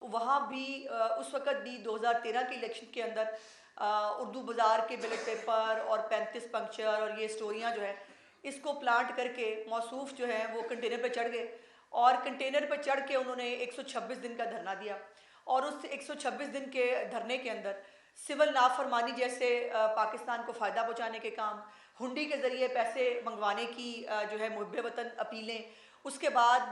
वहाँ भी उस वक़्त भी 2013 के इलेक्शन के अंदर उर्दू बाज़ार के बैलेट पेपर और 35 पंक्चर और ये स्टोरियाँ जो है इसको प्लांट करके मौसूफ जो है वो कंटेनर पर चढ़ गए और कंटेनर पर चढ़ के उन्होंने 126 दिन का धरना दिया। और उस 126 दिन के धरने के अंदर सिविल नाफरमानी जैसे पाकिस्तान को फ़ायदा पहुँचाने के काम, हुंडी के ज़रिए पैसे मंगवाने की जो है मुहब्बे वतन अपीलें, उसके बाद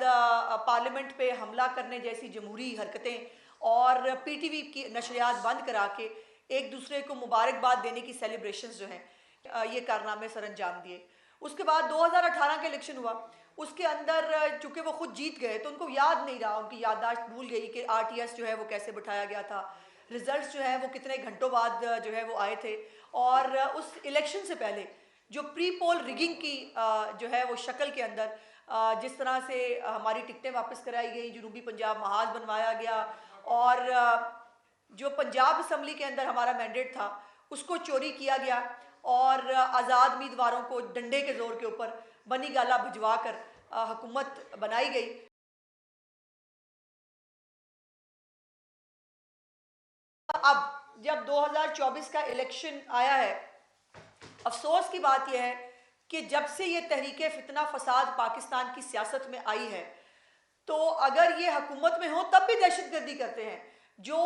पार्लियामेंट पे हमला करने जैसी जमहूरी हरकतें और पीटीवी की नशरियात बंद करा के एक दूसरे को मुबारकबाद देने की सेलिब्रेशंस जो हैं ये कारनामे सर अंजाम दिए। उसके बाद 2018 का इलेक्शन हुआ, उसके अंदर चूंकि वो खुद जीत गए तो उनको याद नहीं रहा, उनकी याददाश्त भूल गई कि आरटीएस जो है वो कैसे बिठाया गया था, रिजल्ट्स जो है वो कितने घंटों बाद जो है वो आए थे। और उस इलेक्शन से पहले जो प्री पोल रिगिंग की जो है वो शक्ल के अंदर जिस तरह से हमारी टिकटें वापस कराई गई, जनूबी पंजाब महाज बनवाया गया और जो पंजाब असम्बली के अंदर हमारा मैंडेट था उसको चोरी किया गया और आज़ाद उम्मीदवारों को डंडे के जोर के ऊपर बनी गाला भिजवा कर हुकूमत बनाई गई। अब जब 2024 का इलेक्शन आया है, अफसोस की बात यह है कि जब से ये तहरीके फितना फसाद पाकिस्तान की सियासत में आई है तो अगर ये हुकूमत में हो तब भी दहशतगर्दी करते हैं। जो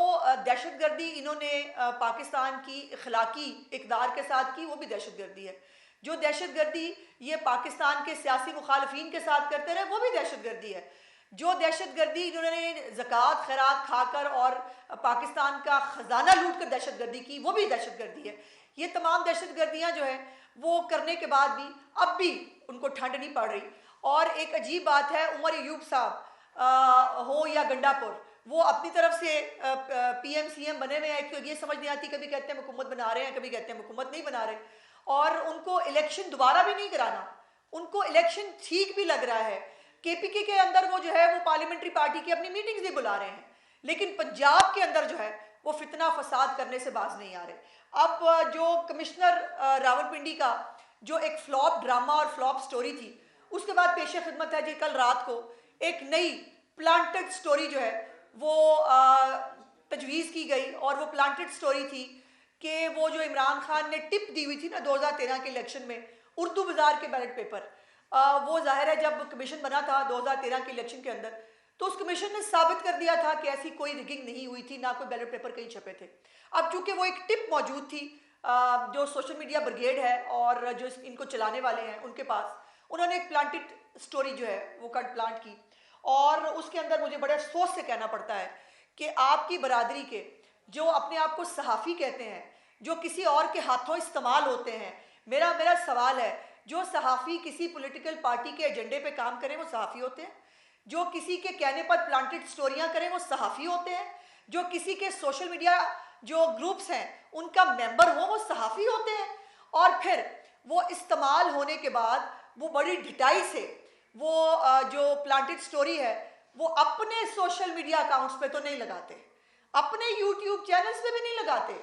दहशतगर्दी इन्होंने पाकिस्तान की इखलाकी इक़दार के साथ की वो भी दहशतगर्दी है। जो दहशतगर्दी ये पाकिस्तान के सियासी मुखालफीन के साथ करते रहे वो भी दहशतगर्दी है। जो दहशतगर्दी इन्होंने ज़कात खैरात खाकर और पाकिस्तान का ख़जाना लूट कर दहशतगर्दी की वो भी दहशतगर्दी है। ये तमाम दहशतगर्दियाँ जो है वो करने के बाद भी अब भी उनको ठंड नहीं पड़ रही। और एक अजीब बात है, उमर अयूब साहब हो या गंडापुर, वो अपनी तरफ से पीएम सीएम बने हुए हैं, क्योंकि ये समझ नहीं आती, कभी कहते हैं हुकूमत बना रहे हैं, कभी कहते हैं हुकूमत नहीं बना रहे। और उनको इलेक्शन दोबारा भी नहीं कराना, उनको इलेक्शन ठीक भी लग रहा है। केपीके के अंदर वो जो है वो पार्लियामेंट्री पार्टी की अपनी मीटिंग्स भी बुला रहे हैं, लेकिन पंजाब के अंदर जो है वो फितना फसाद करने से बाज नहीं आ रहे। अब जो कमिश्नर रावलपिंडी का जो एक फ्लॉप ड्रामा और फ्लॉप स्टोरी थी, उसके बाद पेश खिदमत है जी कल रात को एक नई प्लांटेड स्टोरी जो है वो तजवीज़ की गई। और वो प्लांटेड स्टोरी थी कि वो जो इमरान खान ने टिप दी हुई थी ना 2013 के इलेक्शन में उर्दू बाज़ार के बैलेट पेपर, वो जाहिर है जब कमीशन बना था 2013 के इलेक्शन के अंदर तो उस कमीशन ने साबित कर दिया था कि ऐसी कोई रिगिंग नहीं हुई थी, ना कोई बैलेट पेपर कहीं छपे थे। अब चूंकि वो एक टिप मौजूद थी जो सोशल मीडिया ब्रिगेड है और जो इनको चलाने वाले हैं उनके पास, उन्होंने एक प्लांटेड स्टोरी जो है वो कट प्लांट की। और उसके अंदर मुझे बड़े अफसोस से कहना पड़ता है कि आपकी बरादरी के जो अपने आप को सहाफ़ी कहते हैं, जो किसी और के हाथों इस्तेमाल होते हैं, मेरा सवाल है, जो सहाफ़ी किसी पॉलिटिकल पार्टी के एजेंडे पे काम करें वो सहाफ़ी होते हैं? जो किसी के कहने पर प्लांटेड स्टोरियां करें वो सहाफ़ी होते हैं? जो किसी के सोशल मीडिया जो ग्रुप्स हैं उनका मेंबर हो वो सहाफ़ी होते हैं? और फिर वो इस्तेमाल होने के बाद वो बड़ी ढिठाई से वो जो प्लांटेड स्टोरी है वो अपने सोशल मीडिया अकाउंट्स पे तो नहीं लगाते, अपने यूट्यूब चैनल्स पे भी नहीं लगाते,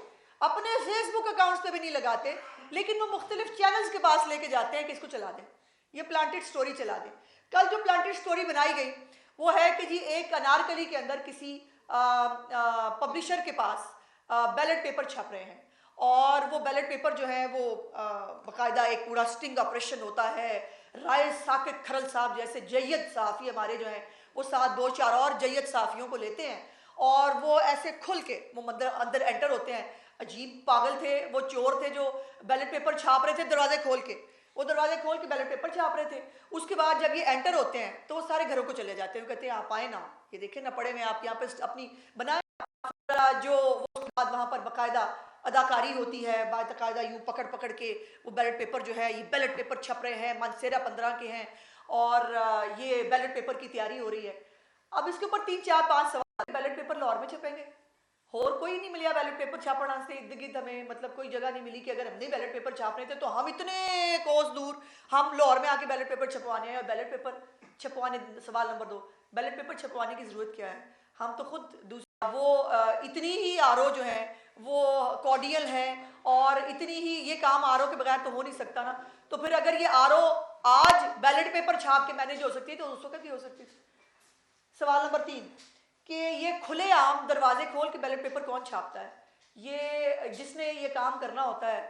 अपने फेसबुक अकाउंट्स पे भी नहीं लगाते, लेकिन वो मुख्तलिफ चैनल्स के पास लेके जाते हैं कि इसको चला दें, ये प्लांटेड स्टोरी चला दें। कल जो प्लांटेड स्टोरी बनाई गई वो है कि जी एक अनारकली के अंदर किसी पब्लिशर के पास बैलेट पेपर छप रहे हैं और वो बैलेट पेपर जो है वो बाकायदा एक पूरा स्टिंग ऑपरेशन होता है। राय साकिब खरल साहब जैसे जय्यद सहाफ़ी हमारे जो हैं वो साथ दो चार और जय्यद सहाफ़ियों को लेते हैं और वो ऐसे खुल के वो अंदर एंटर होते हैं। अजीब पागल थे वो, चोर थे जो बैलेट पेपर छाप रहे थे दरवाजे खोल के, वो दरवाजे खोल के बैलेट पेपर छाप रहे थे। उसके बाद जब ये एंटर होते हैं तो वो सारे घरों को चले जाते हैं, वो कहते हैं आप आए ना, ये देखें ना पड़े में, आप यहाँ पे अपनी बनाए जो उसके बाद वहाँ पर बाकायदा अदाकारी होती है, बाकायदा यूँ पकड़ पकड़ के वो बैलेट पेपर जो है, ये बैलेट पेपर छप रहे हैं, मनसेरा 15 के हैं और ये बैलेट पेपर की तैयारी हो रही है। अब इसके ऊपर 3 4 5 सवाल, बैलेट पेपर लाहौर में छपेंगे, और कोई नहीं मिला बैलेट पेपर छापना से इर्द गिर्द, हमें मतलब कोई जगह नहीं मिली कि अगर हमने बैलेट पेपर छापने थे तो हम इतने कोस दूर हम लाहौर में आके बैलेट पेपर छपवाने हैं। और बैलेट पेपर छपवाने, सवाल नंबर 2, बैलेट पेपर छपवाने की ज़रूरत क्या है? हम तो खुद दूसरा वो इतनी ही आरओ जो है वो कॉर्डियल है और इतनी ही ये काम आरओ के बगैर तो हो नहीं सकता ना। तो फिर अगर ये आरओ आज बैलेट पेपर छाप के मैनेज हो सकती है तो उस वक्त भी हो सकती थी। सवाल नंबर 3 कि ये खुलेआम दरवाजे खोल के बैलेट पेपर कौन छापता है? ये जिसने ये काम करना होता है,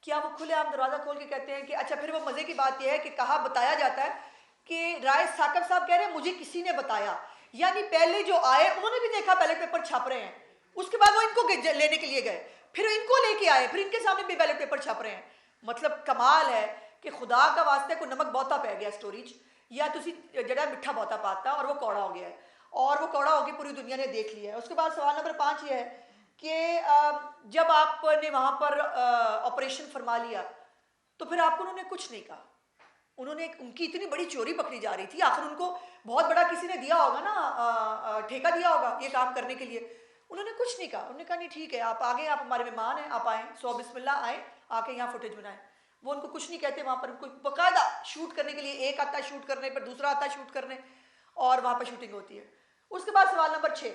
क्या वो खुलेआम दरवाजा खोल के कहते हैं कि अच्छा? फिर वो मजे की बात यह है कि कहा बताया जाता है कि राय साकब साहब कह रहे हैं मुझे किसी ने बताया, यानी पहले जो आए उन्होंने भी देखा बैलेट पेपर छाप रहे हैं, उसके बाद वो इनको लेने के लिए गए, फिर इनको लेके आए, फिर इनके सामने भी बैलेट पेपर छाप रहे हैं। मतलब कमाल है कि खुदा का वास्ते को नमक बहुता पै गया स्टोरी च, या तुसी जड़ा मिठा बहुता पाता और वो कौड़ा हो गया है, और वो कौड़ा होकर पूरी दुनिया ने देख लिया है। उसके बाद सवाल नंबर 5 ये है कि जब आपने वहाँ पर ऑपरेशन फरमा लिया तो फिर आपको उन्होंने कुछ नहीं कहा? उन्होंने उनकी इतनी बड़ी चोरी पकड़ी जा रही थी, आखिर उनको बहुत बड़ा किसी ने दिया होगा ना, ठेका दिया होगा ये काम करने के लिए। उन्होंने कुछ नहीं कहा, उन्होंने कहा नहीं ठीक है आप आ गए, आप हमारे मेहमान हैं, आप आएँ, सो बिस्मिल्लाह आएँ, आके यहाँ फुटेज बनाएं। वो उनको कुछ नहीं कहते, वहाँ पर उनको बाकायदा शूट करने के लिए एक आता है शूट करने पर, दूसरा आता है शूट करने, और वहाँ पर शूटिंग होती है। उसके बाद सवाल नंबर 6,